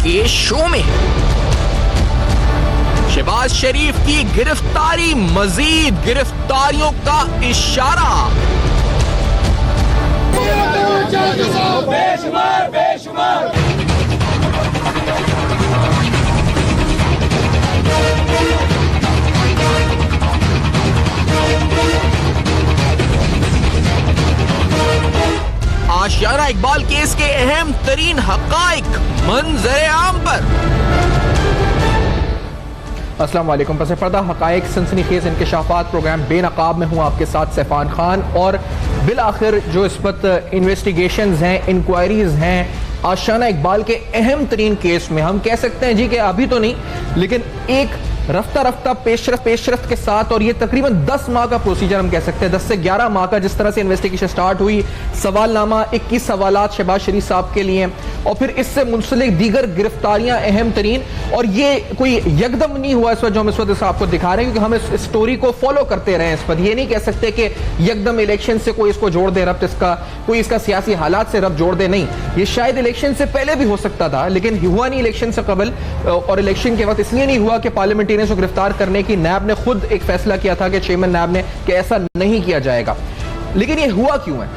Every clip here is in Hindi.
के शो में। शहबाज शरीफ की गिरफ्तारी, मजीद गिरफ्तारियों का इशारा। बेशुमार बेशुमार आशियाना इकबाल केस के अहम तरीन हकाइक मंजर आम पर। अस्सलाम वालेकुम। पस पर्दा हकाइक सनसनीखेज इंकशाफात प्रोग्राम बेनकाब में हूँ आपके साथ सैफान खान। और बिल आखिर जो इस वक्त इन्वेस्टिगेशंस हैं, इंक्वायरीज हैं आशियाना इकबाल के अहम तरीन केस में, हम कह सकते हैं जी कि अभी तो नहीं लेकिन एक रफ्ता रफ्ता पेशरफ्त के साथ, और ये तकरीबन 10 माह का प्रोसीजर हम कह सकते हैं, 10 से 11 माह का जिस तरह से इन्वेस्टिगेशन स्टार्ट हुई। सवालनामा 21 सवालात शहबाज शरीफ साहब के लिए और फिर इससे मुंसलिक दीगर गिरफ्तारियां अहम तरीन। और ये कोई यकदम नहीं हुआ इस वक्त जो हम इस वक्त आपको दिखा रहे हैं, क्योंकि हम इस स्टोरी को फॉलो करते रहे इस पर। ये नहीं कह सकते कि यकदम इलेक्शन से कोई इसको जोड़ दे रब्त, इसका कोई इसका सियासी हालात से रब्त जोड़ दे, नहीं। ये शायद इलेक्शन से पहले भी हो सकता था लेकिन हुआ नहीं इलेक्शन से कबल, और इलेक्शन के वक्त इसलिए नहीं हुआ कि पार्लियामेंटेरियंस को गिरफ्तार करने की नैब ने खुद एक फैसला किया था कि चेयरमैन नैब ने कि ऐसा नहीं किया जाएगा। लेकिन ये हुआ क्यों है,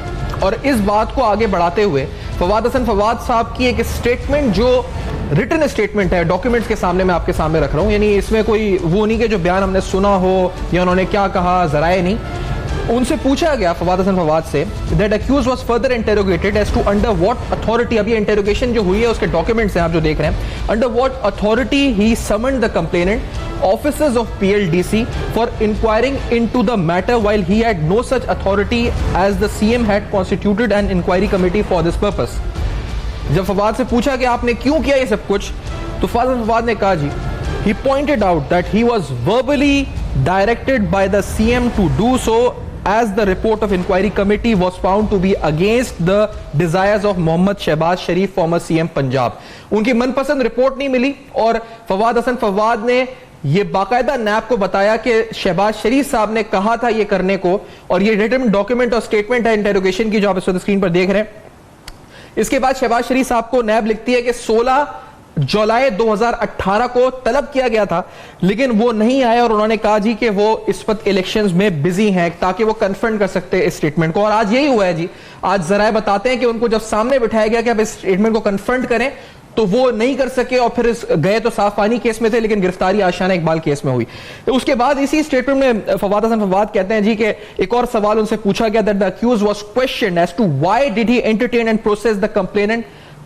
और इस बात को आगे बढ़ाते हुए फवाद हसन फवाद साहब की एक स्टेटमेंट, जो रिटन स्टेटमेंट है, डॉक्यूमेंट्स के सामने मैं आपके सामने रख रहा हूं। यानी इसमें कोई वो नहीं कि जो बयान हमने सुना हो या उन्होंने क्या कहा जराए नहीं। उनसे पूछा गया फवाद हसन फवाद से that accused was further interrogated as to under what authority, अभी इंटेरोगेशन जो हुई है उसके डॉक्यूमेंट्स हैं आप जो देख रहे हैं, under what authority he summoned the complainant officers of PLDC for inquiring into the matter while he had no such authority as the CM had constituted an inquiry committee for this purpose। जब फवाद से पूछा कि आपने क्यों किया ये सब कुछ, तो फवाद ने कहा जी, he pointed out that he was verbally directed by the CM to do so as the report of inquiry committee was found to be against the desires of Mohammad Shehbaz Sharif, former CM Punjab. उनकी मनपसंद रिपोर्ट नहीं मिली और फवाद हसन फवाद ने ये बाकायदा नैब को बताया कि शहबाज शरीफ साहब ने कहा था ये करने को, और ये रिटन डॉक्यूमेंट और स्टेटमेंट है इंटेरोगेशन की जो आप इस वक्त स्क्रीन पर देख रहे हैं। इसके बाद शहबाज शरीफ साहब को नैब लिखती है कि 16 जुलाई 2018 को तलब किया गया था लेकिन वो नहीं आए, और उन्होंने कहा जी कि वो इस वक्त इलेक्शंस में बिजी हैं ताकि वो कन्फर्म कर सकते हैं इस स्टेटमेंट को। और आज यही हुआ है जी, आज जराए बताते हैं कि उनको जब सामने बिठाया गया कि आप इस स्टेटमेंट को कन्फर्म करें तो वो नहीं कर सके, और फिर गए तो साफ पानी केस में थे लेकिन गिरफ्तारी आशियाना इकबाल केस में हुई। तो उसके बाद इसी स्टेटमेंट में फवाद हसन फवाद कहते हैं जी कि एक और सवाल उनसे पूछा गया that the accused was questioned as to why did he entertain and process the complainant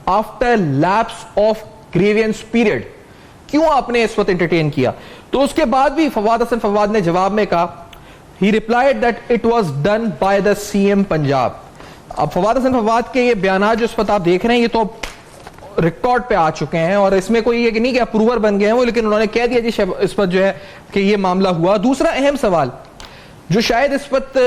after lapse of grievance period, क्यों आपने इस वक्त एंटरटेन किया। तो उसके बाद भी फवाद हसन फवाद ने जवाब में कहा, ही replied that it was done by the CM Punjab. अब फवाद हसन फवाद के ये बयान जो इस वक्त आप देख रहे हैं ये तो रिकॉर्ड पे आ चुके हैं, और इसमें कोई ये नहीं कि अप्रूवर बन गए हैं वो, लेकिन उन्होंने कह दिया जी इस पर जो है कि ये मामला हुआ। दूसरा अहम सवाल जो शायद इस वक्त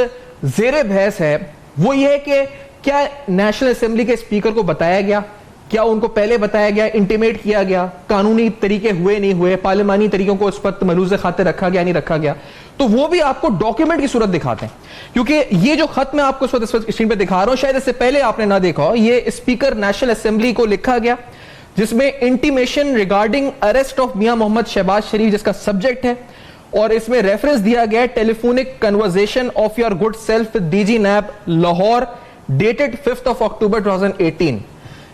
जेर बहस है वो ये है कि क्या नेशनल असेंबली के स्पीकर को बताया गया, क्या उनको पहले बताया गया, इंटीमेट किया गया, कानूनी तरीके हुए नहीं हुए, पार्लियामानी तरीकों को उस पर मलूज़ खातिर रखा गया नहीं रखा गया, तो वो भी आपको डॉक्यूमेंट की सूरत दिखाते हैं। क्योंकि ये जो खत मैं आपको इस वक्त स्क्रीन पे दिखा रहा हूं शायद इससे पहले आपने ना देखा हो, ये स्पीकर नेशनल असेंबली को लिखा गया जिसमें intimation regarding arrest of Mian Mohammad Shahbaz Sharif जिसका सब्जेक्ट है, और इसमें रेफरेंस दिया गया telephonic conversation of your good self DG NAB Lahore dated 5 October 2018।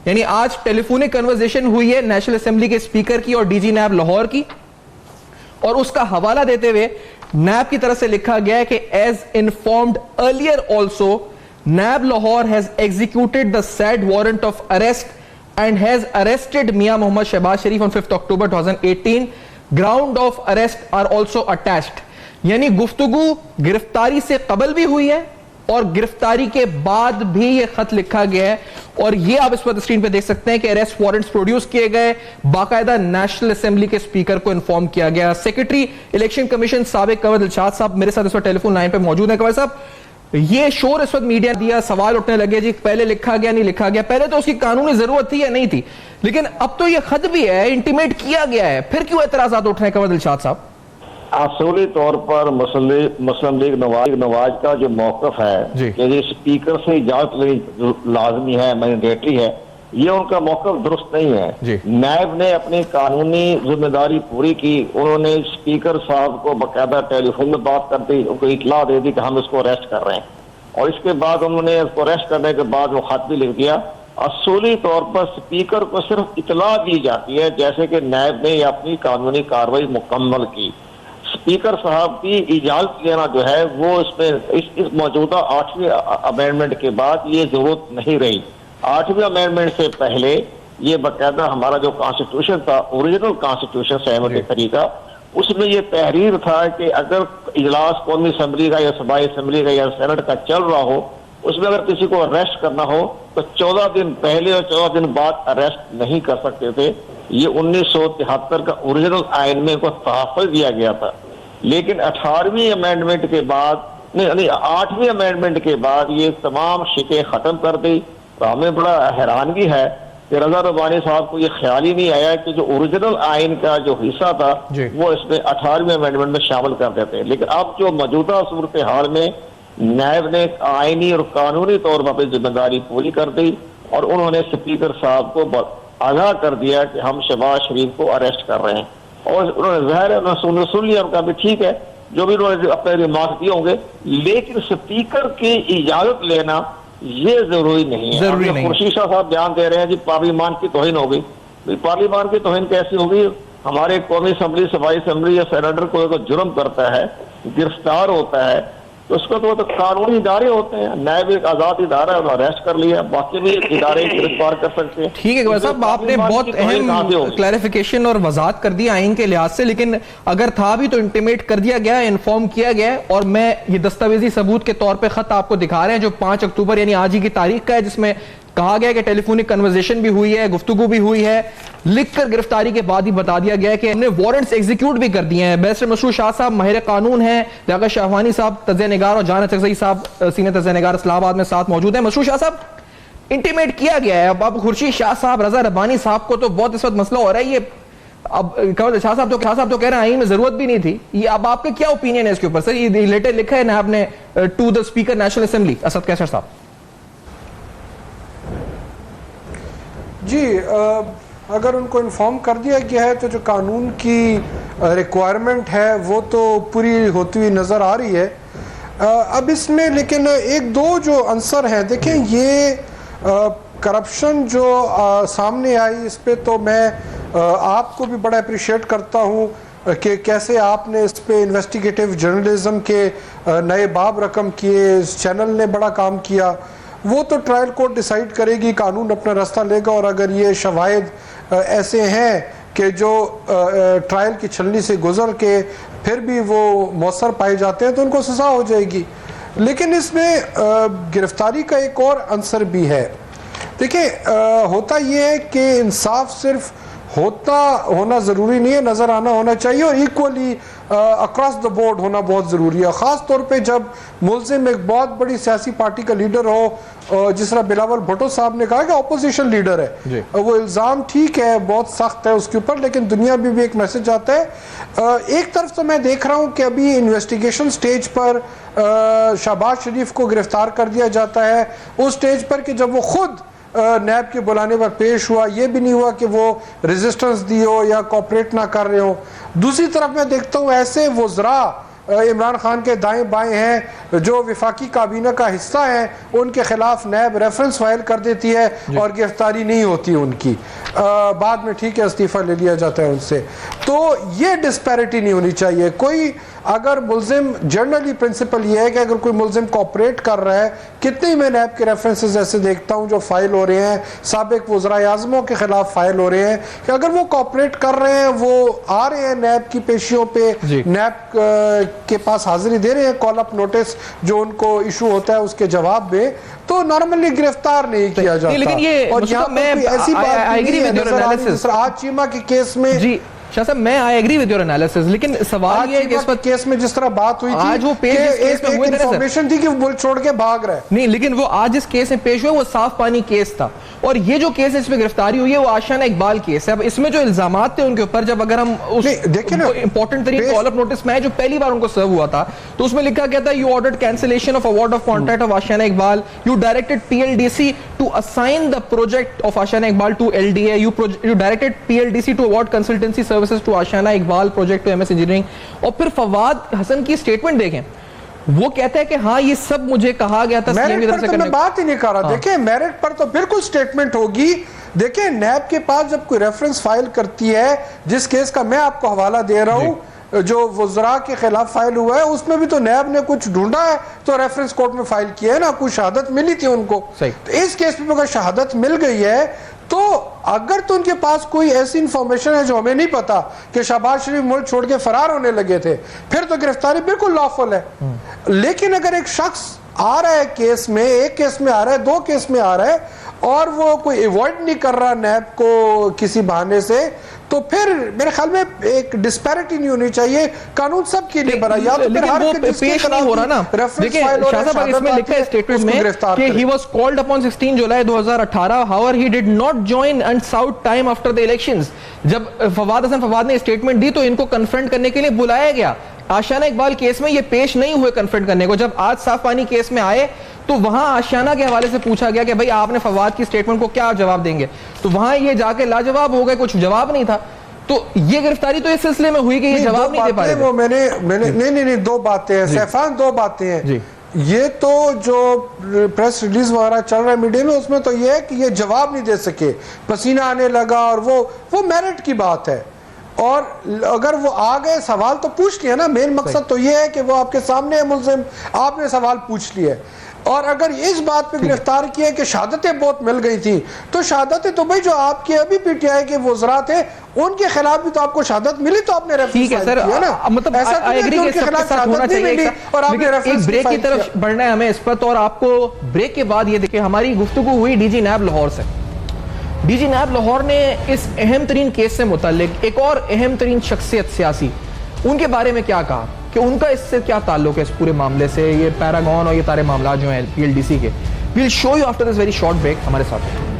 यानी आज टेलीफोनिक कन्वर्सेशन हुई है नेशनल असेंबली के स्पीकर की और डीजी नैब लाहौर की, और उसका हवाला देते हुए नैब की तरफ से लिखा गया है कि as informed earlier also NAB Lahore has executed the said warrant of arrest and has arrested Mian Mohammad Shahbaz Sharif on 5 October 2018। Ground of arrest are also attached. यानी गुफ्तगू गिरफ्तारी से कबल भी हुई है और गिरफ्तारी के बाद भी यह खत लिखा गया है, और यह आप इस पर स्क्रीन पे देख सकते हैं कि अरेस्ट वारंट्स प्रोड्यूस किए गए, बाकायदा नेशनल असेंबली के स्पीकर को इन्फॉर्म किया गया। सेक्रेटरी इलेक्शन कमीशन साबिक कंवर दिलशाद साहब मेरे साथ इस वक्त टेलीफोन लाइन पे मौजूद है। कंवर साहब, ये शोर इस वक्त मीडिया दिया, सवाल उठने लगे जी पहले लिखा गया नहीं लिखा गया, पहले तो उसकी कानूनी जरूरत थी या नहीं थी, लेकिन अब तो यह खत भी है, इंटीमेट किया गया है, फिर क्यों एतराजात उठ रहे हैं कंवर दिलशाद साहब? असूली तौर पर मुस्लिम लीग नवाज का जो मौकफ है कि स्पीकर से इजाजत लाजमी है, मैंडेटरी है, ये उनका मौक़िफ़ दुरुस्त नहीं जी। है। नायब ने अपनी कानूनी जिम्मेदारी पूरी की, उन्होंने स्पीकर साहब को बाकायदा टेलीफोन में बात कर दी, उनको इतला दे दी कि हम इसको अरेस्ट कर रहे हैं, और इसके बाद उन्होंने इसको अरेस्ट करने के बाद वो खत भी लिख दिया। असूली तौर पर स्पीकर को सिर्फ इतला दी जाती है जैसे कि नायब ने अपनी कानूनी कार्रवाई मुकम्मल की। स्पीकर साहब की इजाजत लेना जो है वो इसमें इस मौजूदा 8वीं अमेंडमेंट के बाद ये जरूरत नहीं रही। 8वीं अमेंडमेंट से पहले ये बाकायदा हमारा जो कॉन्स्टिट्यूशन था, ओरिजिनल कॉन्स्टिट्यूशन 783 का, उसमें ये तहरीर था कि अगर इजलास कौमी असम्बली का या सूबाई असम्बली का या सेनेट का चल रहा हो, उसमें अगर किसी को अरेस्ट करना हो तो 14 दिन पहले और 14 दिन बाद अरेस्ट नहीं कर सकते थे। ये 1973 का ओरिजिनल आइन में इनको तहफ़्फ़ुज़ दिया गया था। लेकिन 18वीं अमेंडमेंट के बाद, नहीं 8वीं अमेंडमेंट के बाद ये तमाम शिकें ख़त्म कर दी। तो हमें बड़ा हैरानगी है कि रजा रब्बानी साहब को ये ख्याल ही नहीं आया कि जो ओरिजिनल आइन का जो हिस्सा था वो इसमें 18वीं अमेंडमेंट में शामिल कर देते। लेकिन अब जो मौजूदा सूरत हाल में नायब ने आइनी और कानूनी तौर पर अपनी जिम्मेदारी पूरी कर दी और उन्होंने स्पीकर साहब को आगाह कर दिया कि हम शहबाज शरीफ को अरेस्ट कर रहे हैं, और उन्होंने ज़ाहिर है उन्होंने सुन लिया, उनका भी ठीक है जो भी उन्होंने अपने रिमार्क दिए होंगे, लेकिन स्पीकर की इजाजत लेना ये जरूरी नहीं है। खुर्शीद शाह साहब बयान दे रहे हैं जी पार्लिमान की तौहीन होगी। पार्लिमान की तौहीन कैसी होगी? हमारे कौमी असम्बली, सूबाई असम्बली या सेनेटर को जुर्म करता है, गिरफ्तार होता है, तो उसको तो कानूनी इदारे होते हैं। नायब एक आजाद इदारा है, अरेस्ट कर लिया, बाकी भी इदारे गिरफ्तार कर सकते हैं। ठीक है साहब, आपने बहुत अहम क्लैरिफिकेशन और वजाहत कर दी आइन के लिहाज से, लेकिन अगर था भी तो इंटीमेट कर दिया गया, इन्फॉर्म किया गया, और मैं ये दस्तावेजी सबूत के तौर पे खत आपको दिखा रहे हैं जो 5 अक्टूबर यानी आज ही की तारीख का है, जिसमें कहा गया कि टेलीफोनिक कन्वर्सेशन भी हुई है, गुफ्तगू भी हुई है, लिखकर गिरफ्तारी के बाद ही बता दिया गया कि हमने वारंट्स एग्जीक्यूट भी कर दिए हैं। बैरिस्टर मशरूर शाह साहब माहिर कानून हैं, लियाकत शाहवानी साहब तज़्ज़िया निगार और जान अचकज़ई साहब सीनियर तज़्ज़िया निगार इस्लामाबाद में साथ मौजूद हैं। मशरूर शाह साहब, इंटीमेट किया गया है, अब खुर्शीद शाह साहब, रजा रब्बानी साहब को तो बहुत इस वक्त मसला हो रहा है। ये अब शाह साहब तो कह रहे हैं आइन में जरूरत भी नहीं थी। ये अब आपका क्या ओपिनियन है इसके ऊपर? सर ये लेटर लिखा है ना आपने to the Speaker National Assembly Asad Qaiser sahab. जी, अगर उनको इन्फॉर्म कर दिया गया है तो जो कानून की रिक्वायरमेंट है वो तो पूरी होती हुई नज़र आ रही है। अब इसमें लेकिन एक दो जो आंसर हैं, देखें ये करप्शन जो सामने आई, इस पे तो मैं आपको भी बड़ा अप्रिशिएट करता हूँ कि कैसे आपने इस पे इन्वेस्टिगेटिव जर्नलिज्म के नए बाब रकम किए, इस चैनल ने बड़ा काम किया। वो तो ट्रायल कोर्ट डिसाइड करेगी, कानून अपना रास्ता लेगा, और अगर ये शवाहिद ऐसे हैं कि जो ट्रायल की छलनी से गुजर के फिर भी वो मौसर पाए जाते हैं तो उनको सज़ा हो जाएगी। लेकिन इसमें गिरफ्तारी का एक और आंसर भी है। देखिए, होता ये है कि इंसाफ सिर्फ होना ज़रूरी नहीं है, नज़र आना होना चाहिए, और इक्वली अक्रॉस द बोर्ड होना बहुत ज़रूरी है। ख़ास तौर पे जब मुल्ज़िम एक बहुत बड़ी सियासी पार्टी का लीडर हो, जिस तरह बिलावल भुट्टो साहब ने कहा कि अपोजिशन लीडर है, वो इल्ज़ाम ठीक है बहुत सख्त है उसके ऊपर, लेकिन दुनिया में भी एक मैसेज आता है। एक तरफ तो मैं देख रहा हूँ कि अभी इन्वेस्टिगेशन स्टेज पर शहबाज शरीफ को गिरफ्तार कर दिया जाता है, उस स्टेज पर कि जब वो खुद नैब के बुलाने पर पेश हुआ, ये भी नहीं हुआ कि वो रेजिस्टेंस दी हो या कोऑपरेट ना कर रहे हो। दूसरी तरफ मैं देखता हूँ ऐसे वज़रा इमरान खान के दाएं बाएं हैं जो विफाकी काबीना का हिस्सा हैं, उनके खिलाफ नैब रेफरेंस फाइल कर देती है और गिरफ्तारी नहीं होती उनकी, बाद में ठीक है इस्तीफ़ा ले लिया जाता है उनसे। तो ये डिस्पैरिटी नहीं होनी चाहिए। कोई अगर मुल्जिम, जनरली प्रिंसिपल ये है कि अगर कोई मुल्जिम कोऑपरेट कर रहा है, कितने ही मैं नैब के रेफरेंसेस ऐसे देखता हूँ जो फाइल हो रहे हैं, साबिक वज़राए आज़मों के खिलाफ फाइल हो रहे हैं, कि अगर वो कोऑपरेट कर रहे हैं, वो आ रहे हैं नैब की पेशियों पे, नैब के पास हाजिरी दे रहे हैं, कॉल अप नोटिस जो उनको इशू होता है उसके जवाब में, तो नॉर्मली गिरफ्तार नहीं किया जाता। लेकिन ये और यहाँ पर ऐसी बात आज चीमा के केस में, जी शाह साहब मैं I agree with your analysis, लेकिन सवाल ये है कि इस पर केस में जिस तरह बात हुई थी, आज वो पेश इस केस में इंफॉर्मेशन थी कि वो मुल्क छोड़ के भाग रहा है, नहीं, लेकिन वो आज इस केस में पेश हुआ वो साफ पानी केस था, और ये जो केस इसमें गिरफ्तारी हुई है वो आशियाना इकबाल केस है। अब इसमें जो इल्जामात थे उनके ऊपर, जब अगर हम उस देखें ना इंपॉर्टेंट तरीके कॉल अप नोटिस में जो पहली बार उनको सर्व हुआ था, तो उसमें लिखा गया था you ordered cancellation of award of contract of Ashiana Iqbal, you directed PLDC to assign the project of Ashana Iqbal to LDA. You directed PLDC to award consultancy services to Ashana Iqbal project to MS Engineering. और फिर फवाद हसन की स्टेटमेंट देखें, वो कहता है कि हाँ ये सब मुझे कहा गया था सीएम की तरफ से करने को। मैं बात ही नहीं कर रहा। देखिए मेरिट पर तो बिल्कुल स्टेटमेंट होगी। देखिए नैब के पास जब कोई रेफरेंस फाइल करती है, जिस केस का मैं आपको हवाला दे रहा हूँ जो वज़रा के खिलाफ फाइल हुआ है, उसमें भी तो नैब ने कुछ ढूंढा है तो रेफरेंस कोर्ट में फाइल किया है ना, कुछ शहादत मिली थी उनको। तो इस केस में अगर शहादत मिल गई है तो अगर तो उनके पास कोई ऐसी इंफॉर्मेशन है जो हमें नहीं पता कि शहबाज शरीफ मुल्क छोड़ के फरार होने लगे थे, फिर तो गिरफ्तारी बिल्कुल लॉफुल है। लेकिन अगर एक शख्स आ रहा है केस में, एक केस में आ रहा है, दो केस में आ रहा है और वो कोई अवॉइड नहीं कर रहा नैब को किसी बहाने से, तो फिर मेरे ख्याल में एक डिस्पैरिटी नहीं होनी चाहिए। कानून सबके लिए बना, या तो फिर हर पेश नहीं हो रहा ना। देखिए शाह साहब इसमें लिखा है स्टेटमेंट में कि he was called upon 16 July 2018, however he did not join and served time after the elections। जब फवाद ने स्टेटमेंट दी तो इनको कन्फ्रंट करने के लिए बुलाया गया। आशियाना इकबाल केस में ये पेश नहीं हुए कन्फ्रंट करने को। जब आज साफ पानी केस में आए तो वहां आशियाना के हवाले से पूछा गया कि भाई आपने फवाद की स्टेटमेंट को क्या जवाब देंगे, तो वहां ये जाके लाजवाब हो गए, कुछ जवाब नहीं था। तो ये गिरफ्तारी तो इस सिलसिले में हुई कि ये जवाब नहीं दे पा रहे। वो मैंने नहीं दो बातें हैं सैफान, दो बातें हैं जी। ये तो जो प्रेस रिलीज वगैरह चल रहा है मीडिया में, उसमें तो ये है कि ये जवाब नहीं दे सके, पसीना आने लगा, और वो मेरिट की बात है। और अगर वो आ गए, सवाल तो पूछ लिया ना, मेन मकसद तो ये है कि वो आपके सामने है मुल्जिम, आपने सवाल पूछ लिए। और अगर इस बात पे गिरफ्तार किया कि शहादतें बहुत मिल गई थी, तो शहादतें तो भाई जो आपके अभी पीटीआई के वज़रा थे उनके खिलाफ भी तो आपको शहादत मिली, तो आपने ठीक है सर, मतलब आई एग्री कि सबके साथ होना चाहिए। और आपने एक ब्रेक की तरफ बढ़ना है हमें इस पर, तो और आपको ब्रेक के बाद ये देखिए हमारी गुफ्तगू हुई डीजी नैब लाहौर से। डीजी नैब लाहौर ने इस अहम तरीन केस से मुताल्लिक एक और अहम तरीन शख्सियत सियासी, उनके बारे में क्या कहा कि उनका इससे क्या ताल्लुक है इस पूरे मामले से, ये पैरागॉन और ये सारे मामला जो हैं पीएलडीसी के। We will show you after this very short break. हमारे साथ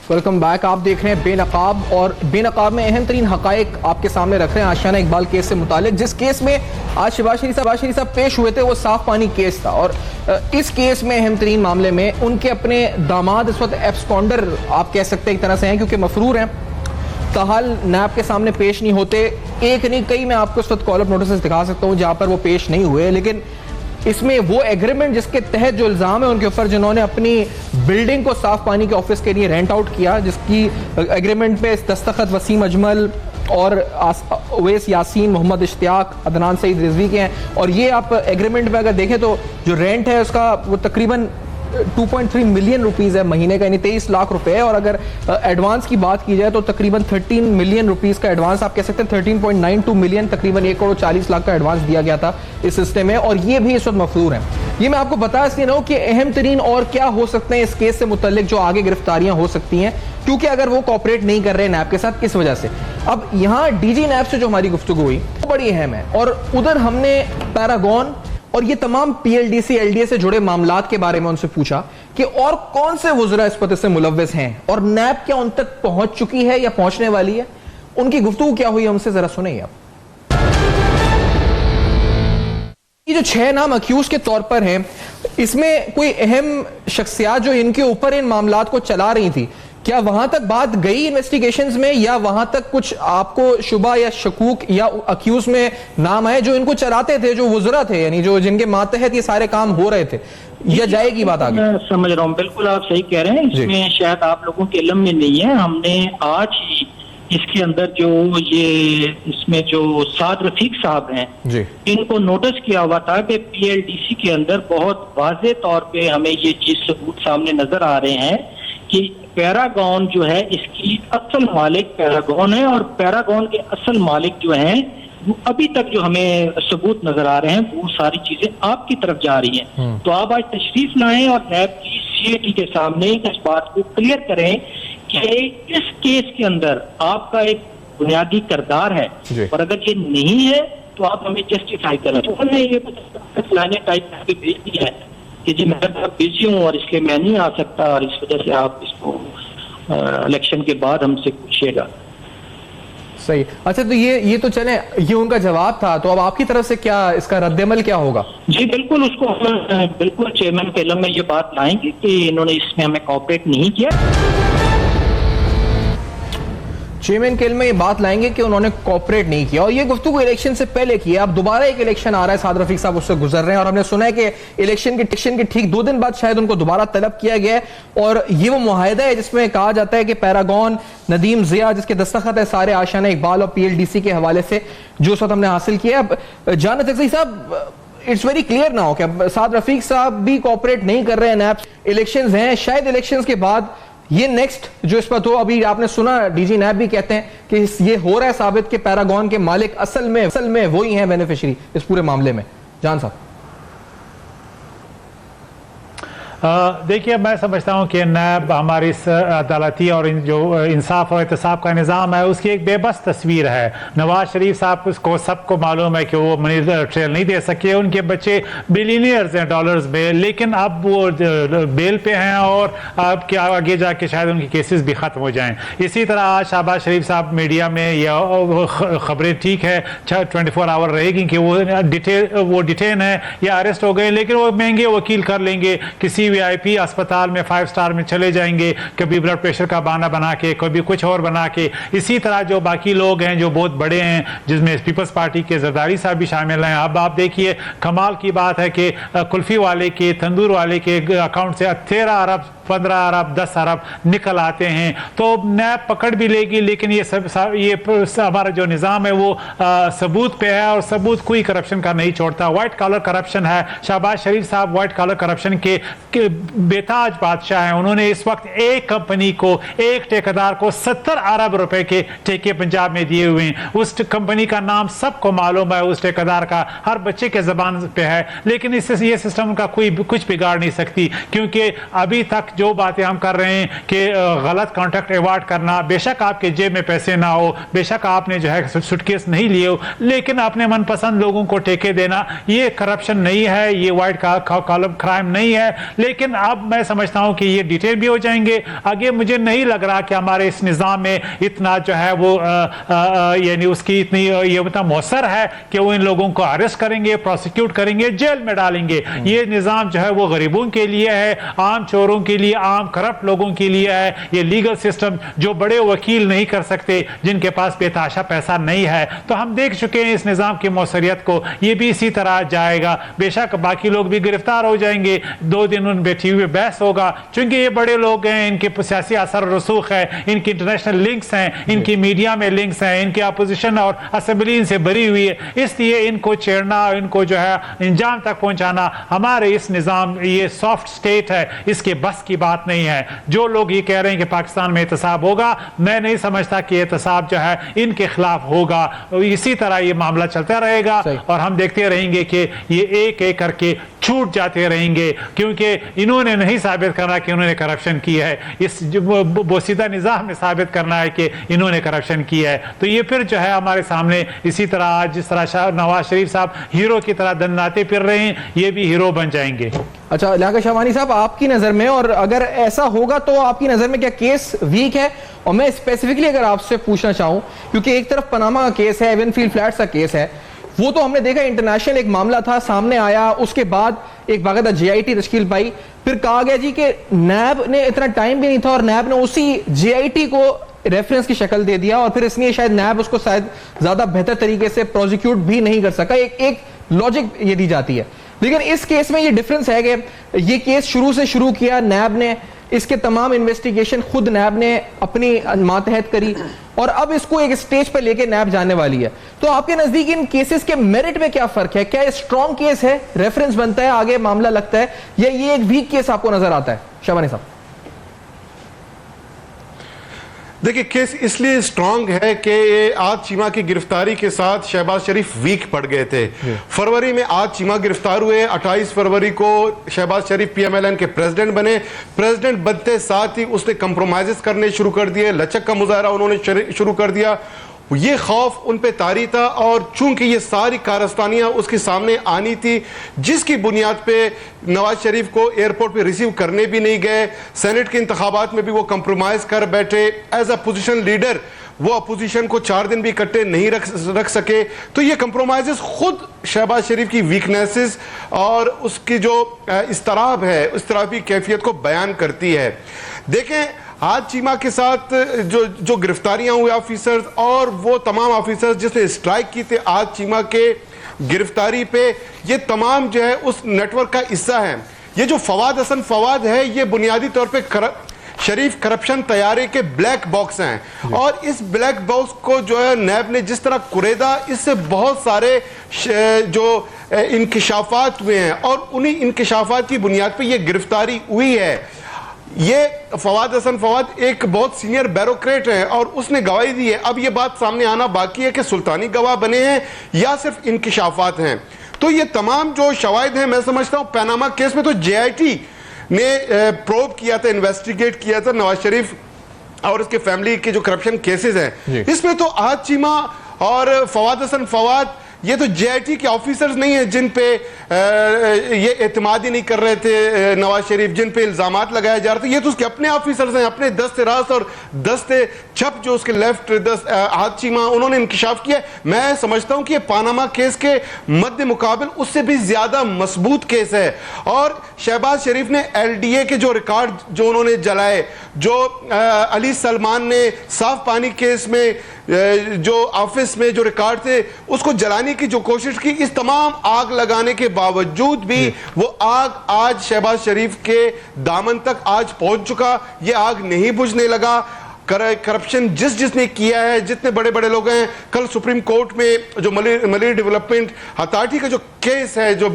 वेलकम बैक। आप देख रहे हैं बेनकाब, और बेनकाब में अहम तरीन हकायक आपके सामने रख रहे हैं आशियाना इकबाल केस से मुतालिक। जिस केस में आज शहबाज शरीफ साहब पेश हुए थे वो साफ पानी केस था, और इस केस में अहम तरीन मामले में उनके अपने दामाद इस वक्त एब्सकॉन्डर आप कह सकते हैं एक तरह से हैं, क्योंकि मफरूर हैं, ताहाल नैब के सामने पेश नहीं होते। एक नहीं कई मैं आपको इस वक्त कॉल अप नोटिस दिखा सकता हूँ जहाँ पर वो पेश नहीं हुए। लेकिन इसमें वो एग्रीमेंट जिसके तहत जो इल्ज़ाम है उनके ऊपर, जिन्होंने अपनी बिल्डिंग को साफ पानी के ऑफिस के लिए रेंट आउट किया, जिसकी एग्रीमेंट पे दस्तखत वसीम अजमल और ओवैस यासीन, मोहम्मद इश्तियाक, अदनान सईद रिजवी के हैं। और ये आप एग्रीमेंट में अगर देखें तो जो रेंट है उसका वो तकरीबन 2.3 मिलियन रुपीस है महीने का, यानी 23 लाख रुपए है। और अगर एडवांस की बात की जाए तो तकरीबन 13 मिलियन रुपीस का एडवांस, आप कह सकते हैं 13.92 मिलियन, तकरीबन 1 करोड़ 40 लाख का एडवांस दिया गया था इस सिस्टम में। और ये भी इस वक्त मफरूर है। ये मैं आपको बता इसलिए ना कि अहम तरीन और क्या हो सकते हैं इस केस से मुतल्लिक जो आगे गिरफ्तारियां हो सकती हैं, क्योंकि अगर वो कोऑपरेट नहीं कर रहे नैब के साथ, किस वजह से। अब यहाँ डीजी नैब से जो हमारी गुफ्तगू हुई वो बड़ी अहम है, और उधर हमने पैरागॉन और ये तमाम पीएलडीसी एलडीए से जुड़े मामलात के बारे में उनसे पूछा कि और कौन से वज़रा इस पते से मुलव्वस हैं और नैब क्या उन तक पहुंच चुकी है या पहुंचने वाली है। उनकी गुफ्तगू क्या हुई हमसे जरा सुनिए आप। ये जो 6 नाम अक्यूज के तौर पर हैं, इसमें कोई अहम शख्सियात जो इनके ऊपर इन मामलात को चला रही थी, क्या वहां तक बात गई इन्वेस्टिगेशंस में, या वहां तक कुछ आपको शुबा या शकूक या अक्यूज में नाम आए जो इनको चलाते थे, जो वज़रा थे, यानी जो जिनके मातहत ये सारे काम हो रहे थे, या जाएगी बात आगे? मैं समझ रहा हूँ, बिल्कुल आप सही कह रहे हैं। इसमें शायद आप लोगों के इल्म में नहीं है, हमने आज ही इसके अंदर जो ये इसमें जो साद रफीक साहब हैं इनको नोटिस किया हुआ था कि पीएलडीसी के अंदर बहुत वाज़े तौर पे हमें ये चीज सबूत सामने नजर आ रहे हैं कि पैरागॉन जो है इसकी असल मालिक पैरागॉन है, और पैरागॉन के असल मालिक जो हैं वो अभी तक जो हमें सबूत नजर आ रहे हैं वो सारी चीजें आपकी तरफ जा रही हैं। तो आप आज तशरीफ लाएं और नैब की GAT के सामने इस बात को क्लियर करें कि इस केस के अंदर आपका एक बुनियादी किरदार है, और अगर ये नहीं है तो आप हमें जस्टिफाई करें। तो उन्होंने ये फलाने टाइप की भेज दिया है कि जी मैं बहुत बिजी हूँ और इसलिए मैं नहीं आ सकता, और इस वजह से आप इसको इलेक्शन के बाद हमसे पूछिएगा। सही। अच्छा, तो ये तो चले, ये उनका जवाब था, तो अब आपकी तरफ से क्या इसका रद्दमल क्या होगा? जी बिल्कुल, उसको हम बिल्कुल चेयरमैन के इल्म में ये बात लाएंगे कि इन्होंने इसमें हमें कोऑपरेट नहीं किया। चेयरमैन के इल्म में ये बात लाएंगे कि उन्होंने कोऑपरेट नहीं किया, और ये गुफ्तगू इलेक्शन से पहले की है। अब दोबारा एक इलेक्शन आ रहा है, साद रफीक साहब उससे गुजर रहे हैं, और हमने सुना है कि इलेक्शन के ठीक 2 दिन बाद शायद उनको दोबारा तलब किया गया है, और ये वो मुआहिदा है जिसमें कहा जाता है कि पैरागॉन, नदीम जिया, जिसके दस्तखत है सारे आशाना इकबाल और PLDC के हवाले से, जो उस वक्त हमने हासिल किया। अब जान तकसी साहब, इट्स वेरी क्लियर ना हो कि साद रफीक साहब भी कोऑपरेट नहीं कर रहे हैं। नैब इलेक्शंस हैं, शायद इलेक्शंस के बाद ये नेक्स्ट जो इस पर हो, अभी आपने सुना DG नैब भी कहते हैं कि ये हो रहा है साबित कि पैरागॉन के मालिक असल में वही हैं बेनिफिशियरी इस पूरे मामले में। जान साहब, देखिए, मैं समझता हूँ कि नैब हमारी इस अदालती और जो इंसाफ और एहतसाब का निज़ाम है उसकी एक बेबस तस्वीर है। नवाज शरीफ साहब को सबको मालूम है कि वो मनी ट्रेल नहीं दे सके, उनके बच्चे बिलियनियर्स हैं डॉलर्स में, लेकिन अब वो बेल पे हैं और अब क्या आगे जाके शायद उनकी केसेस भी ख़त्म हो जाएं। इसी तरह आज शहबाज शरीफ साहब मीडिया में या ख़बरें ठीक है 24 आवर रहेगी कि वो डिटेन है या अरेस्ट हो गए, लेकिन वो महंगे वकील कर लेंगे, किसी VIP अस्पताल में 5 स्टार में चले जाएंगे, कभी ब्लड प्रेशर का बहाना बना के, कभी कुछ और बना के। इसी तरह जो बाकी लोग हैं जो बहुत बड़े हैं, जिसमें पीपल्स पार्टी के जरदारी साहब भी शामिल हैं। अब आप देखिए, कमाल की बात है कि कुल्फी वाले के, तंदूर वाले के अकाउंट से 13 अरब 15 अरब 10 अरब निकल आते हैं। तो नैब पकड़ भी लेगी, लेकिन ये हमारा जो निज़ाम है वो सबूत पे है, और सबूत कोई करप्शन का नहीं छोड़ता। वाइट कॉलर करप्शन है। शहबाज शरीफ साहब वाइट कॉलर करप्शन के बेताज बादशाह हैं। उन्होंने इस वक्त एक कंपनी को, एक ठेकेदार को 70 अरब रुपए के ठेके पंजाब में दिए हुए हैं। उस कंपनी का नाम सबको मालूम है, उस ठेकेदार का हर बच्चे के जबान पे है, लेकिन इससे ये सिस्टम का कोई कुछ बिगाड़ नहीं सकती, क्योंकि अभी तक जो बातें हम कर रहे हैं कि गलत कॉन्ट्रैक्ट अवार्ड करना, बेशक आपके जेब में पैसे ना हो, बेशक आपने जो है सूटकेस नहीं लिए हो, लेकिन अपने मनपसंद लोगों को ठेके देना ये करप्शन नहीं है, ये वाइट कॉलर क्राइम नहीं है। लेकिन अब मैं समझता हूं कि ये डिटेल भी हो जाएंगे आगे। मुझे नहीं लग रहा कि हमारे इस निज़ाम में इतना जो है वो यानी उसकी इतनी ये मतलब मौसर है कि वो इन लोगों को अरेस्ट करेंगे, प्रोसिक्यूट करेंगे, जेल में डालेंगे। ये निज़ाम जो है वो गरीबों के लिए है, आम चोरों के लिए, आम करप्ट लोगों के लिए है। ये लीगल सिस्टम जो बड़े वकील नहीं कर सकते, जिनके पास बेतहाशा पैसा नहीं है। तो हम देख चुके हैं इस निज़ाम की मौसरियत को, ये भी इसी तरह जाएगा। बेशक बाकी लोग भी गिरफ्तार हो जाएंगे, 2 दिन उन बैठी हुई बहस होगा, चूंकि ये बड़े लोग हैं, इनके सियासी असर रसूख है, इनकी इंटरनेशनल लिंक्स हैं, इनकी मीडिया में लिंक्स हैं, इनकी अपोजिशन और असेंबली इनसे भरी हुई है, इसलिए इनको छेड़ना, इनको जो है इंजाम तक पहुंचाना हमारे इस निज़ाम, ये सॉफ्ट स्टेट है, इसके बस की बात नहीं है। जो लोग ये कह रहे हैं कि पाकिस्तान में एहतसाब होगा, मैं नहीं समझता कि एहतसाब जो है इनके खिलाफ होगा। इसी तरह ये मामला चलता रहेगा और हम देखते रहेंगे कि ये एक एक करके छूट जाते रहेंगे, क्योंकि इन्होंने नहीं साबित करना कि इन्होंने करप्शन किया है, इस बोसीदा निज़ाम में साबित करना है कि इन्होंने करप्शन किया है। तो ये फिर जो है हमारे सामने इसी तरह आज जिस तरह नवाज शरीफ साहब हीरो की तरह दंडाते फिर रहे हैं, ये भी हीरो बन जाएंगे। अच्छा लियाकत शाहवानी साहब, आपकी नज़र में, और अगर ऐसा होगा तो आपकी नज़र में क्या केस वीक है? और मैं स्पेसिफिकली अगर आपसे पूछना चाहूँ, क्योंकि एक तरफ पनामा का केस है, एवनफील्ड फ्लैट्स का केस है, वो तो हमने देखा इंटरनेशनल एक मामला था, सामने आया, उसके बाद एक बाकायदा JIT तश्कील पाई, फिर कहा गया जी कि नैब ने इतना टाइम भी नहीं था और नैब ने उसी JIT को रेफरेंस की शक्ल दे दिया, और फिर इसलिए शायद नैब उसको शायद ज्यादा बेहतर तरीके से प्रोसिक्यूट भी नहीं कर सका। एक लॉजिक ये दी जाती है। लेकिन इस केस में ये डिफरेंस है कि ये केस शुरू से शुरू किया नैब ने, इसके तमाम इन्वेस्टिगेशन खुद नैब ने अपनी मातहत करी, और अब इसको एक स्टेज पर लेके नैब जाने वाली है। तो आपके नजदीक इन केसेस के मेरिट में क्या फर्क है? क्या ये स्ट्रॉन्ग केस है, रेफरेंस बनता है, आगे मामला लगता है, या ये एक वीक केस आपको नजर आता है? शाहवानी साहब। देखिए, केस इसलिए स्ट्रांग है कि आज चीमा की गिरफ्तारी के साथ शहबाज शरीफ वीक पड़ गए थे। फरवरी में आज चीमा गिरफ्तार हुए, 28 फरवरी को शहबाज शरीफ PMLN के प्रेसिडेंट बने। प्रेसिडेंट बनते साथ ही उसने कंप्रोमाइजेस करने शुरू कर दिए, लचक का मुजाहरा उन्होंने शुरू कर दिया। ये खौफ उन पे तारी था और चूंकि ये सारी कारस्तानियां उसके सामने आनी थी, जिसकी बुनियाद पे नवाज शरीफ को एयरपोर्ट पे रिसीव करने भी नहीं गए, सेनेट के इंतखाबात में भी वो कंप्रोमाइज कर बैठे। एज अ पोजीशन लीडर वो अपोजिशन को 4 दिन भी इकट्ठे नहीं रख सके। तो ये कंप्रोमाइजेस खुद शहबाज शरीफ की वीकनेसेस और उसकी जो इस्तराब है, इस तरह की कैफियत को बयान करती है। देखें, आज चीमा के साथ जो गिरफ्तारियां हुई ऑफिसर्स और वो तमाम ऑफिसर्स जिसने स्ट्राइक की थे आज चीमा के गिरफ्तारी पे, ये तमाम जो है उस नेटवर्क का हिस्सा है। ये जो फवाद हसन फवाद है, ये बुनियादी तौर पे शरीफ करप्शन तैयारी के ब्लैक बॉक्स हैं और इस ब्लैक बॉक्स को जो है नैब ने जिस तरह कुरेदा, इससे बहुत सारे जो इंकिशाफात हुए हैं और उन्हीं इंकिशाफात की बुनियाद पे ये गिरफ्तारी हुई है। ये फवाद हसन फवाद एक बहुत सीनियर ब्यूरोक्रेट है और उसने गवाही दी है। अब ये बात सामने आना बाकी है कि सुल्तानी गवाह बने हैं या सिर्फ इंकिशाफात हैं। तो ये तमाम जो शवाहिद हैं, मैं समझता हूं पनामा केस में तो JIT ने प्रोब किया था, इन्वेस्टिगेट किया था नवाज शरीफ और उसके फैमिली के जो करप्शन केसेस हैं, इसमें तो आज चीमा और फवाद हसन फवाद ये तो JIT के ऑफिसर्स नहीं है जिन पे ये एतमाद ही नहीं कर रहे थे नवाज शरीफ, जिन पे इल्जामात लगाए जा रहे थे। ये तो उसके अपने ऑफिसर्स हैं, अपने दस्ते रास और दस्ते छप जो उसके लेफ्ट हाथ चीमा, उन्होंने इंकिशाफ किया। मैं समझता हूं कि ये पानामा केस के मद्दे मुकाबिल उससे भी ज्यादा मजबूत केस है। और शहबाज शरीफ ने LDA के जो रिकॉर्ड जो उन्होंने जलाए, जो अली सलमान ने साफ पानी केस में जो ऑफिस में जो रिकॉर्ड थे उसको जलाने की जो कोशिश की, इस तमाम आग लगाने के बावजूद भी वो आग आज शहबाज शरीफ के दामन तक आज पहुंच चुका। ये आग नहीं बुझने लगा। करप्शन जिसने किया है, जितने बड़े बड़े लोग हैं, कल सुप्रीम कोर्ट में जो मलिक डेवलपमेंट अथॉरिटी का जो केस है, जो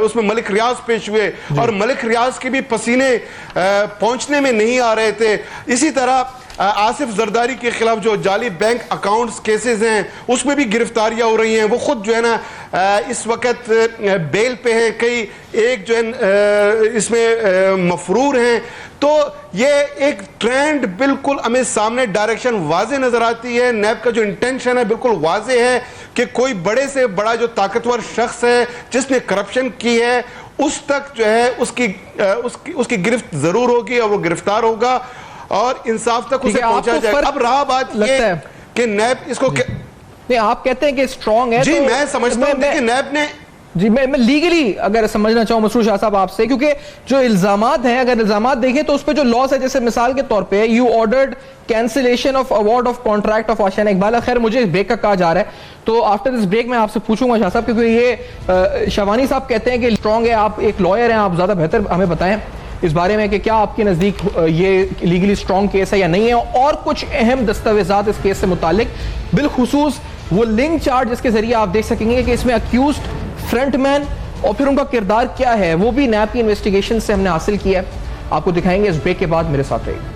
उसमें मलिक रियाज पेश हुए और मलिक रियाज के भी पसीने पहुंचने में नहीं आ रहे थे। इसी तरह आसिफ जरदारी के खिलाफ जो जाली बैंक अकाउंट्स केसेस हैं उसमें भी गिरफ्तारियां हो रही हैं। वो खुद जो है ना इस वक्त बेल पे हैं, कई एक जो है इसमें मफरूर हैं। तो ये एक ट्रेंड बिल्कुल हमें सामने डायरेक्शन वाजे नजर आती है। नैब का जो इंटेंशन है बिल्कुल वाजे है कि कोई बड़े से बड़ा जो ताकतवर शख्स है जिसने करप्शन की है उस तक जो है उसकी गिरफ्त जरूर होगी और वो गिरफ्तार होगा और इंसाफ तक उसे पहुंचा जाएगा। अब रहा बात ये कि नैब इसको नहीं, आप कहते हैं कि स्ट्रांग है। जी तो मैं समझता हूं कि नैब ने जी मैं लीगली अगर समझना चाहूं मसरूर शाह साहब आपसे, क्योंकि जो इल्जामात हैं, अगर इल्जामात देखें तो उस पर जो लॉस है, जैसे मिसाल के तौर पे you ordered cancellation of award of contract of Ashiana Iqbal. खैर मुझे ब्रेक का कहा जा रहा है, तो आफ्टर दिस ब्रेक मैं आपसे पूछूंगा शाह साहब, क्योंकि ये शवानी साहब कहते हैं कि स्ट्रांग है, आप एक लॉयर हैं, आप ज्यादा बेहतर हमें बताएं इस बारे में कि क्या आपके नजदीक ये लीगली स्ट्रांग केस है या नहीं है, और कुछ अहम दस्तावेजात इस केस से मुतालिक, बिलखुसूस वो लिंक चार्ट जिसके जरिए आप देख सकेंगे कि इसमें अक्यूज्ड फ्रंटमैन और फिर उनका किरदार क्या है, वो भी नैब की इन्वेस्टिगेशन से हमने हासिल किया है। आपको दिखाएंगे इस ब्रेक के बाद, मेरे साथ रहिए।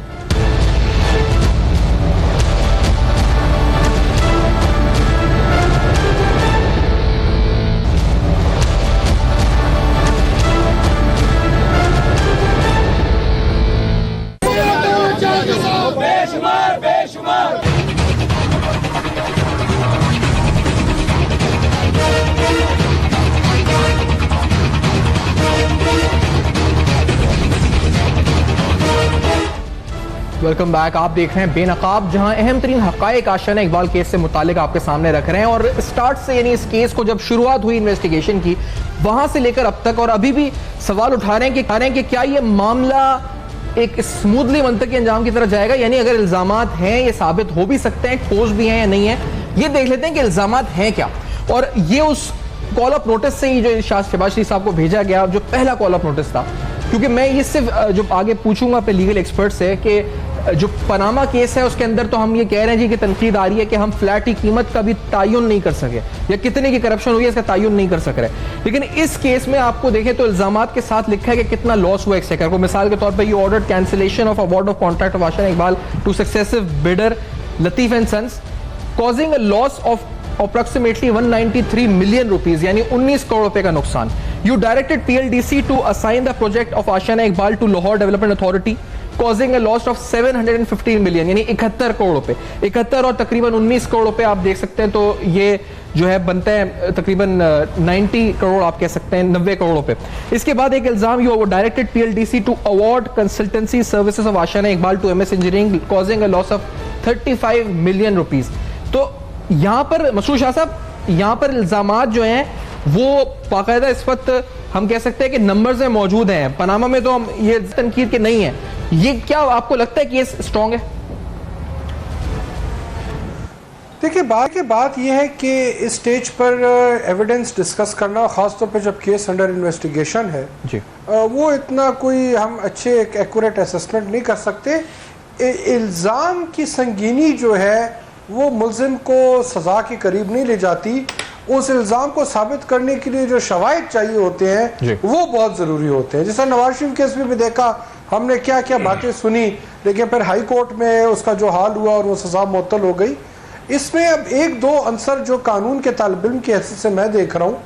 Welcome back. आप देख रहे हैं बेनकाब, जहां अहम तरीन हकायक आशियाना इकबाल केस से मुतालिक आपके सामने रख रहे हैं। और स्टार्ट से यानी इस केस को जब शुरुआत हुई इन्वेस्टिगेशन की, वहां से लेकर अब तक, और अभी भी सवाल उठा रहे हैं कि क्या ये मामला एक स्मूथली मंतकी अंजाम की तरफ जाएगा, यानी अगर इल्जामात हैं ये साबित हो भी सकते हैं, ठोस भी हैं या नहीं है। ये देख लेते हैं कि इल्जामात हैं क्या। और ये उस कॉल अप नोटिस से ही जो शहबाज शरीफ साहब को भेजा गया, जो पहला कॉल अप नोटिस था, क्योंकि मैं ये सिर्फ जो आगे पूछूंगा अपने लीगल एक्सपर्ट से कि जो पनामा केस है उसके अंदर तो हम ये कह रहे हैं जी कि तनकीद आ रही है कि हम फ्लैट की कीमत का भी तायुन नहीं कर सके, या कितने की करप्शन हुई है इसका तायुन नहीं कर सक रहे। लेकिन इस केस में आपको देखें तो इल्जामात के साथ लिखा है कि कितना लॉस हुआ एक्सचेकर को। मिसाल के तौर पर ये order cancellation of award of contract of Ashiana Iqbal to successive bidder Latif and Sons causing a loss of approximately 193 million rupees, यानी 19 करोड़ रुपए का नुकसान। You directed PLDC to assign the project of Ashiana Iqbal to Lahore Development Authority, causing a loss of 715 million, यानी 71 करोड़ रुपए। 71 और तकरीबन 19 करोड़ रुपए आप देख सकते हैं, तो ये जो है बनते हैं तकरीबन 90 करोड़, आप कह सकते हैं 90 करोड़ रुपए। इसके बाद एक इल्जाम you directed PLDC to award consultancy services of Ashiana Iqbal to MS engineering, causing a loss of 35 million rupees। तो यहाँ पर मसरूर शाह साहब, यहाँ पर इल्जामात जो हैं वो बाकायदा इस वक्त हम कह सकते हैं कि नंबर्स में मौजूद हैं। पनामा में तो हम ये तनकीद के नहीं है, ये क्या आपको लगता है कि ये स्ट्रॉन्ग है? देखिए, बात यह है कि इस स्टेज पर एविडेंस डिस्कस करना, खासतौर पे जब केस अंडर इन्वेस्टिगेशन है जी, वो इतना कोई हम अच्छे एक एक्यूरेट असेसमेंट नहीं कर सकते। इल्ज़ाम की संगीनी जो है वो मुल्जिम को सज़ा के करीब नहीं ले जाती। उस इल्ज़ाम को साबित करने के लिए जो शवाहिद चाहिए होते हैं वो बहुत ज़रूरी होते हैं। जैसा नवाज शरीफ केस में भी देखा हमने, क्या क्या बातें सुनी, लेकिन फिर हाई कोर्ट में उसका जो हाल हुआ और वो सज़ा मुअत्तल हो गई। इसमें अब एक दो अंसर जो कानून के तालिब इल्म की हैसियत से मैं देख रहा हूँ,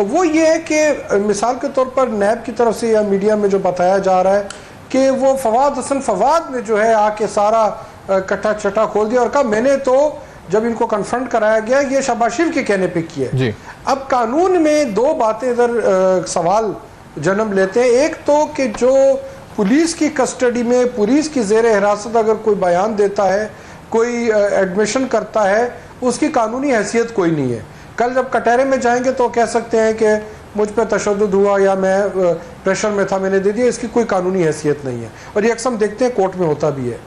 वो ये है कि मिसाल के तौर पर नैब की तरफ से या मीडिया में जो बताया जा रहा है कि वो फवाद हसन फवाद ने जो है आके सारा कट्टा चट्टा खोल दिया और कहा मैंने तो जब इनको कन्फ्रंट कराया गया ये शहबाज शरीफ के कहने पे किया है। अब कानून में दो बातें इधर सवाल जन्म लेते हैं। एक तो कि जो पुलिस की कस्टडी में, पुलिस की जेर हिरासत अगर कोई बयान देता है, कोई एडमिशन करता है, उसकी कानूनी हैसियत कोई नहीं है। कल जब कटहरे में जाएंगे तो कह सकते हैं कि मुझ पर तशद्दुद हुआ या मैं प्रेशर में था मैंने दे दिया, इसकी कोई कानूनी हैसियत नहीं है और ये अक्सर देखते हैं कोर्ट में होता भी है।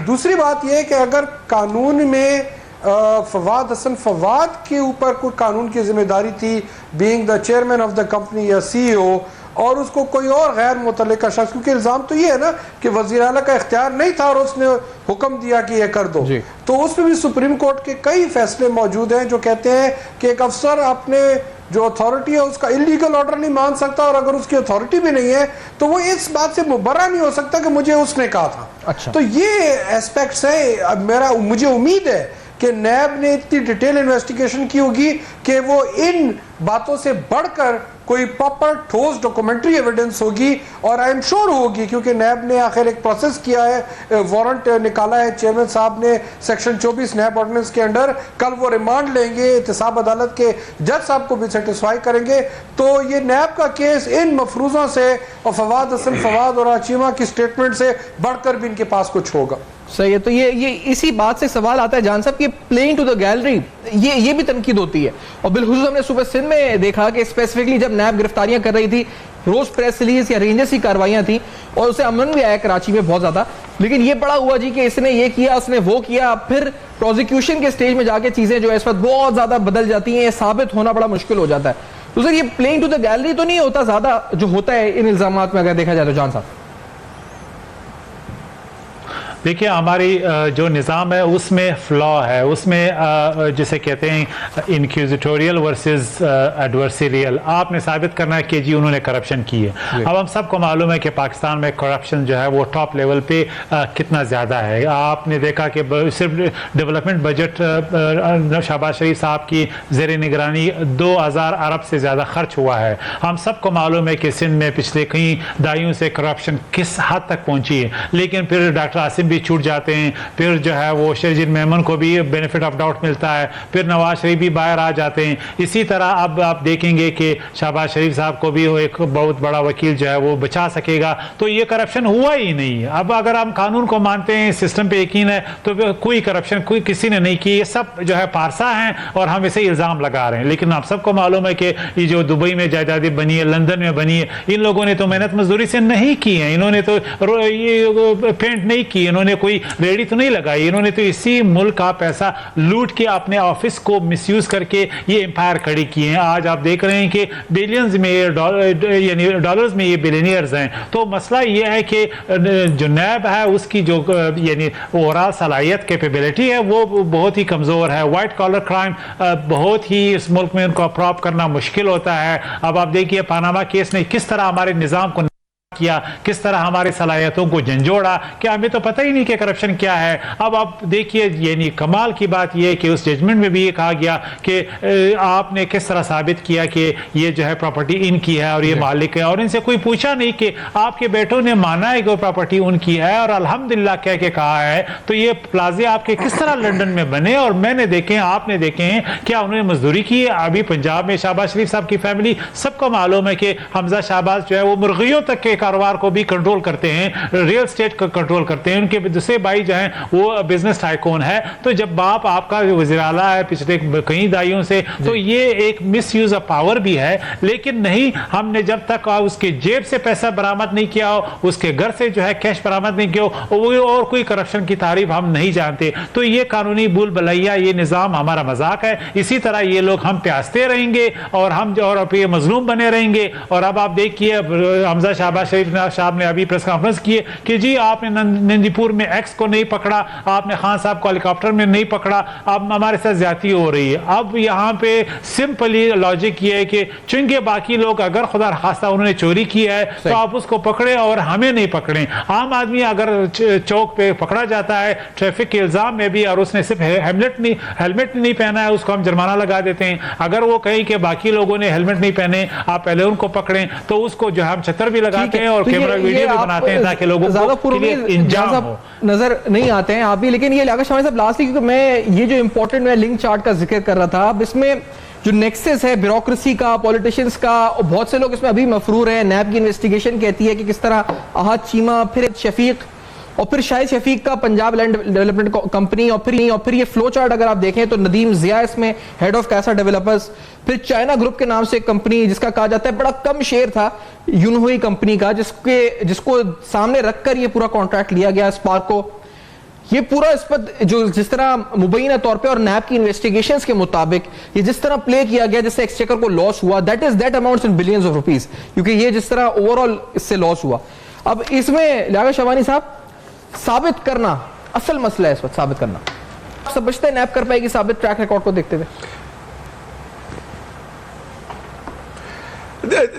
दूसरी बात यह है कि अगर कानून में फवाद हसन फवाद के ऊपर कोई कानून की जिम्मेदारी थी, being the chairman of the company या CEO, और उसको कोई और गैर मुतल्लिका शख्स, क्योंकि इल्ज़ाम तो ये है ना कि वज़ीर आला का इख्तियार नहीं था और उसने हुक्म दिया कि ये कर दो, तो उसमें भी सुप्रीम कोर्ट के कई फैसले मौजूद हैं जो कहते हैं कि एक अफसर अपने जो अथॉरिटी है उसका इलीगल ऑर्डर नहीं मान सकता, और अगर उसकी अथॉरिटी भी नहीं है तो वो इस बात से मुबर्रा नहीं हो सकता कि मुझे उसने कहा था। अच्छा। तो ये एस्पेक्ट्स है। मुझे उम्मीद है कि नैब ने इतनी डिटेल इन्वेस्टिगेशन की होगी कि वो इन बातों से बढ़कर कोई प्रॉपर ठोस डॉक्यूमेंट्री एविडेंस होगी, और आई एम श्योर होगी, क्योंकि नैब ने आखिर एक प्रोसेस किया है, वारंट निकाला है चेयरमैन साहब ने सेक्शन 24 नैब ऑर्डिनेंस के अंडर। कल वो रिमांड लेंगे, एहतसाब अदालत के जज साहब को भी सेटिस्फाई करेंगे, तो ये नैब का केस इन मफरूजों से और फवाद हसन फवाद और आचीमा की स्टेटमेंट से बढ़कर भी इनके पास कुछ होगा। सही है। तो ये इसी बात से सवाल आता है जान साहब कि प्लेइंग टू द गैलरी, ये भी तनकीद होती है। और बिलखुसूस हमने सुबह सिंध में देखा कि स्पेसिफिकली जब नैब गिरफ्तारियां कर रही थी, रोज प्रेस रिलीज या रेंजर्स की कार्रवाइयां थी और उसे अमन भी आया कराची में बहुत ज्यादा, लेकिन ये बड़ा हुआ जी कि इसने ये किया, उसने वो किया, फिर प्रोसिक्यूशन के स्टेज में जाके चीजें जो है इस वक्त बहुत ज्यादा बदल जाती हैं, ये साबित होना बड़ा मुश्किल हो जाता है। तो सर ये प्लेइंग टू द गैलरी तो नहीं होता ज्यादा जो होता है इन इल्जामात में, अगर देखा जाए तो जान साहब? देखिए, हमारी जो निज़ाम है उसमें फ्लॉ है, उसमें जिसे कहते हैं इनक्यूजिटोरियल वर्सेस एडवर्सरियल। आपने साबित करना है कि जी उन्होंने करप्शन की है। अब हम सबको मालूम है कि पाकिस्तान में करप्शन जो है वो टॉप लेवल पे कितना ज़्यादा है। आपने देखा कि सिर्फ डेवलपमेंट बजट शहबाज शरीफ साहब की ज़ेर निगरानी 2000 अरब से ज़्यादा खर्च हुआ है। हम सबको मालूम है कि सिंध में पिछले कई दहाइयों से करप्शन किस हद तक पहुँची है, लेकिन फिर डॉक्टर आसिम भी छूट जाते हैं, फिर जो है वो शरजील मेमन को भी बेनिफिट ऑफ डाउट मिलता है, फिर नवाज शरीफ भी बाहर आ जाते हैं। इसी तरह अब आप देखेंगे कि शहबाज शरीफ साहब को भी एक बहुत बड़ा वकील जो है वो बचा सकेगा। तो ये करप्शन हुआ ही नहीं। अब अगर हम कानून को मानते हैं, सिस्टम पे यकीन है, तो कोई करप्शन कोई किसी ने नहीं की। ये सब जो है पारसा हैं और हम इसे इल्ज़ाम लगा रहे हैं। लेकिन आप सबको मालूम है कि ये जो दुबई में जायदादें बनी है, लंदन में बनी है, इन लोगों ने तो मेहनत मजदूरी से नहीं की है, इन्होंने तो ये पेंट नहीं की, इन्होंने कोई रेडी तो नहीं लगाई, इन्होंने तो इसी मुल्क का पैसा लूट के अपने ऑफिस को मिसयूज करके ये एम्पायर खड़ी किए हैं। आज आप देख रहे हैं कि बिलियंस में यानी डॉलर्स में ये बिलियनियर्स हैं। तो मसला ये है कि जो नैब है उसकी जो यानी ओवरऑल सलाहियत कैपेबिलिटी है वो बहुत ही कमज़ोर है। वाइट कॉलर क्राइम बहुत ही इस मुल्क में उनको अप्रूव करना मुश्किल होता है। अब आप देखिए पनामा केस ने किस तरह हमारे निज़ाम को किया, किस तरह हमारी सलाहियतों को झंझोड़ा, क्या हमें तो पता ही नहीं कि करप्शन क्या है। अब आप देखिए यानी कमाल की बात यह है कि उस जजमेंट में भी ये कहा गया कि आपने किस तरह साबित किया कि ये जो है प्रॉपर्टी इनकी है और ये मालिक है, और इनसे कोई पूछा नहीं कि आपके बेटों ने माना है कि वो प्रॉपर्टी उनकी है और अल्हम्दुलिल्लाह कह के कहा है। तो ये प्लाजे आपके किस तरह लंदन में बने और मैंने देखे हैं, आपने देखे हैं, क्या उन्होंने मजदूरी की है? अभी पंजाब में शहबाज शरीफ साहब की फैमिली सबको मालूम है कि हमजा शहबाज जो है वो मुर्गियों तक के कारोबार को भी कंट्रोल करते हैं, रियल स्टेट को कंट्रोल करते हैं। उनके दूसरे भाई जो हैं वो बिजनेस टाइकून है। तो जब बाप आपका वज़ीर आला है पिछले कई दाइयों से, तो ये एक मिस यूज ऑफ पावर भी है। लेकिन नहीं, हमने जब तक उसके जेब से पैसा बरामद नहीं किया हो, उसके घर से जो है कैश बरामद नहीं किया हो, वो और कोई करप्शन की तारीफ हम नहीं जानते। तो ये कानूनी भूल भलैया, ये निज़ाम हमारा मजाक है। इसी तरह ये लोग हम प्यासते रहेंगे और हम जो और ये मजलूम बने रहेंगे। और अब आप देखिए हमजा शहबाज शरीफ साहब ने अभी प्रेस कॉन्फ्रेंस की है कि जी आपने नंदीपुर में एक्स को नहीं पकड़ा, आपने खान साहब को हेलीकॉप्टर में नहीं पकड़ा, अब हमारे साथ ज्यादती हो रही है। अब यहाँ पे सिंपली लॉजिक ये है कि चूंकि बाकी लोग अगर खुदा खास्ता उन्होंने चोरी की है तो आप उसको पकड़े और हमें नहीं पकड़े। आम आदमी अगर चौक पे पकड़ा जाता है ट्रैफिक के इल्जाम में भी और उसने सिर्फ हेलमेट नहीं पहना है, उसको हम जुर्माना लगा देते हैं। अगर वो कहीं कि बाकी लोगों ने हेलमेट नहीं पहने, आप पहले उनको पकड़ें, तो उसको जो हम छतर भी लगाते हैं और कैमरा वीडियो भी बनाते हैं ताकि लोगों को नजर नहीं आते हैं आप भी। लेकिन ये लियाकत शमानी साहब लास्टली, क्योंकि मैं ये जो इंपॉर्टेंट मैं लिंक चार्ट का जिक्र कर रहा था, अब इसमें जो नेक्सस है ब्यूरोक्रेसी का, पॉलिटिशियंस का, बहुत से लोग इसमें अभी मफरूर हैं। नैब की इन्वेस्टिगेशन कहती है कि किस तरह अहद चीमा, फिर शफीक और फिर शाहिद शफीक का पंजाब लैंड डेवलपमेंट कंपनी, और फिर ये फ्लो चार्ट अगर आप देखें तो नदीम जिया इसमें हेड ऑफ कैसा डेवलपर्स, फिर चाइना ग्रुप के नाम से एक कंपनी जिसका कहा जाता है बड़ा कम शेयर था यूनहुई कंपनी का, जिसको सामने रखकर ये पूरा कॉन्ट्रैक्ट लिया गया स्पार्को। ये पूरा इस पर जो जिस तरह मुबैना तौर पे और नैब की इन्वेस्टिगेशंस के मुताबिक ये जिस तरह प्ले किया गया, जिससे एक्सचेकर को लॉस हुआ, that amounts in billions of rupees, क्योंकि ये जिस तरह ओवरऑल इससे लॉस हुआ। अब इसमें लियाकत शमानी साहब साबित करना असल मसला है, इस वक्त साबित करना आप समझते हैं नैब कर पाएगी साबित ट्रैक रिकॉर्ड को देखते हुए?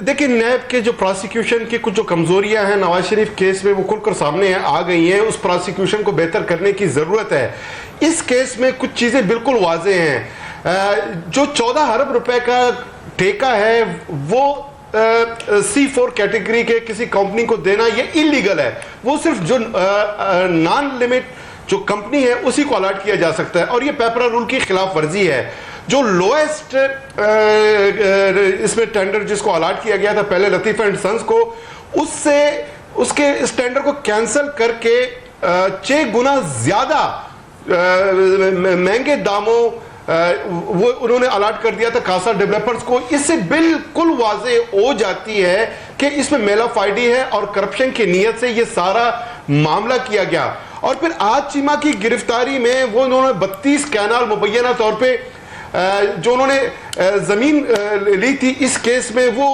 देखिए, नैब के जो प्रोसिक्यूशन की कुछ जो कमजोरियां हैं नवाज शरीफ केस में वो खुलकर सामने आ गई हैं। उस प्रोसिक्यूशन को बेहतर करने की जरूरत है। इस केस में कुछ चीजें बिल्कुल वाजे हैं। जो 14 अरब रुपए का ठेका है वो C4 कैटेगरी के किसी कंपनी को देना ये इलीगल है। वो सिर्फ जो नॉन लिमिट जो कंपनी है उसी को अलॉट किया जा सकता है और ये पेपरा रूल की खिलाफ वर्जी है। जो लोएस्ट इसमें टेंडर जिसको अलॉट किया गया था पहले लतीफ एंड सन्स को, उससे उसके इस टेंडर को कैंसिल करके 6 गुना ज्यादा महंगे दामों वो उन्होंने अलॉट कर दिया था कासा डेवलपर्स को। इससे बिल्कुल वाजे हो जाती है कि इसमें मेलाफाइडी है और करप्शन की नीयत से ये सारा मामला किया गया। और फिर आज चीमा की गिरफ्तारी में वो उन्होंने 32 कैनाल मुबैना तौर पे जो उन्होंने जमीन ली थी इस केस में वो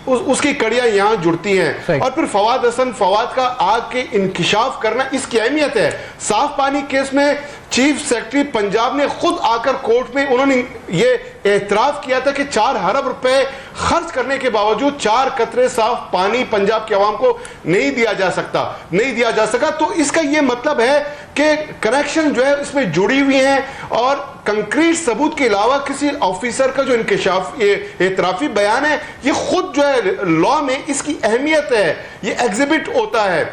उसकी कड़ियां यहां जुड़ती हैं। और फिर फवाद हसन फवाद का आग के इंकिशाफ करना इसकी अहमियत है। साफ पानी केस में चीफ सेक्रेटरी पंजाब ने खुद आकर कोर्ट में उन्होंने ये एतराफ किया था कि 4 अरब रुपए खर्च करने के बावजूद 4 कतरे साफ पानी पंजाब के अवाम को नहीं दिया जा सका। तो इसका ये मतलब है कि कनेक्शन जो है इसमें जुड़ी हुई है और कंक्रीट सबूत के अलावा किसी ऑफिसर का जो इंकिशाफ ये एतराफी बयान है ये खुद जो है लॉ में इसकी अहमियत है, ये एग्जिबिट होता है।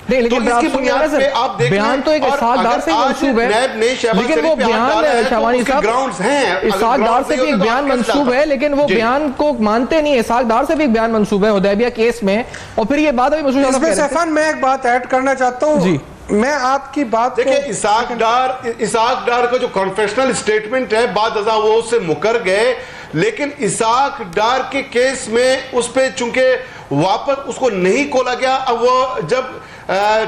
नहीं, लेकिन तो इसकी बुनियाद पे आप देख बयान तो एक इसाकदार से मंसूब है, लेकिन वो बयान शमानी साहब ग्राउंड्स हैं, इसाकदार से भी एक बयान मंसूब है, लेकिन वो बयान को मानते नहीं। इसाकदार से भी एक बयान मंसूब है हुदैबिया केस में। और फिर ये बात अभी सैफान मैं एक बात ऐड करना चाहता हूँ जी। मैं आपकी बात देखिए, इसाक डार का जो कॉन्फेशनल स्टेटमेंट है बाद वो उससे मुकर गए लेकिन इसाक डार के केस में उस पे चूंकि वापस उसको नहीं खोला गया, अब वो जब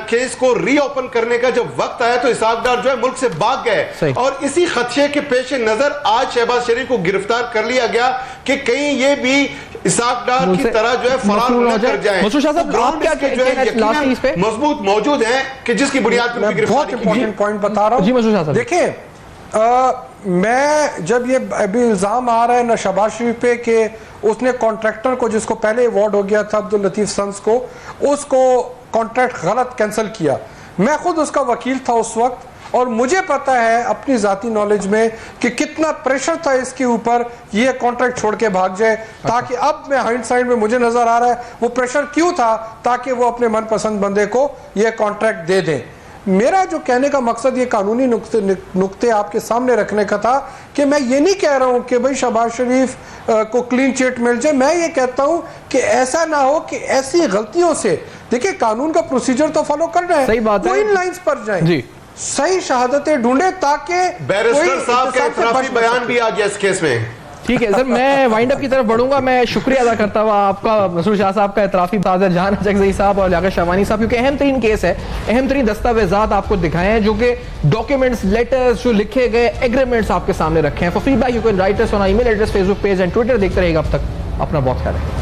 केस को रीओपन करने का जब वक्त आया तो इसाक डार जो है मुल्क से भाग गए, और इसी खदशे के पेश नजर आज शहबाज शरीफ को गिरफ्तार कर लिया गया कि कहीं ये भी इसाक डार की तरह जो है फरार न कर जाए। मजबूत मौजूद है कि जिसकी बुनियाद पर बहुत इंपॉर्टेंट पॉइंट बता रहा हूं। देखिए, मैं जब ये अभी इल्जाम आ रहा है ना शहबाज शरीफ पे कि उसने कॉन्ट्रैक्टर को, जिसको पहले अवार्ड हो गया था अब्दुल लतीफ सन्स को, उसको कॉन्ट्रैक्ट गलत कैंसिल किया। मैं खुद उसका वकील था उस वक्त, और मुझे पता है अपनी जाती नॉलेज में कि कितना प्रेशर था इसके ऊपर ये कॉन्ट्रैक्ट छोड़ के भाग जाए, ताकि अब मैं हाइंडसाइड में मुझे नजर आ रहा है वो प्रेशर क्यों था, ताकि वो अपने मनपसंद बंदे को ये कॉन्ट्रैक्ट दे दें। मेरा जो कहने का मकसद ये कानूनी नुक्ते आपके सामने रखने का था कि मैं ये नहीं कह रहा हूं कि भाई शहबाज शरीफ को क्लीन चिट मिल जाए। मैं ये कहता हूं कि ऐसा ना हो कि ऐसी गलतियों से, देखिए कानून का प्रोसीजर तो फॉलो कर रहे हैं, सही बात है, इन लाइंस पर जाएं जी, सही शहादतें ढूंढे ताकि बैरिस्टर साहब का इतराफी बयान भी आ गया इस केस में। ठीक है सर, मैं वाइंड अप की तरफ बढ़ूंगा। मैं शुक्रिया अदा करता हुआ आपका मसूद शाह साहब का, इतराफी ताजर जहान जगजई साहब और लियाकत शहवानी साहब, क्योंकि अहम तरीन केस है, अहम तरीन दस्तावेजात आपको दिखाए हैं, जो कि डॉक्यूमेंट्स, लेटर्स जो लिखे गए, एग्रीमेंट्स आपके सामने रखे हैं। For feedback you can write us on our email address, Facebook page and Twitter. देखते रहेगा अब तक, अपना बहुत ख्याल रखें।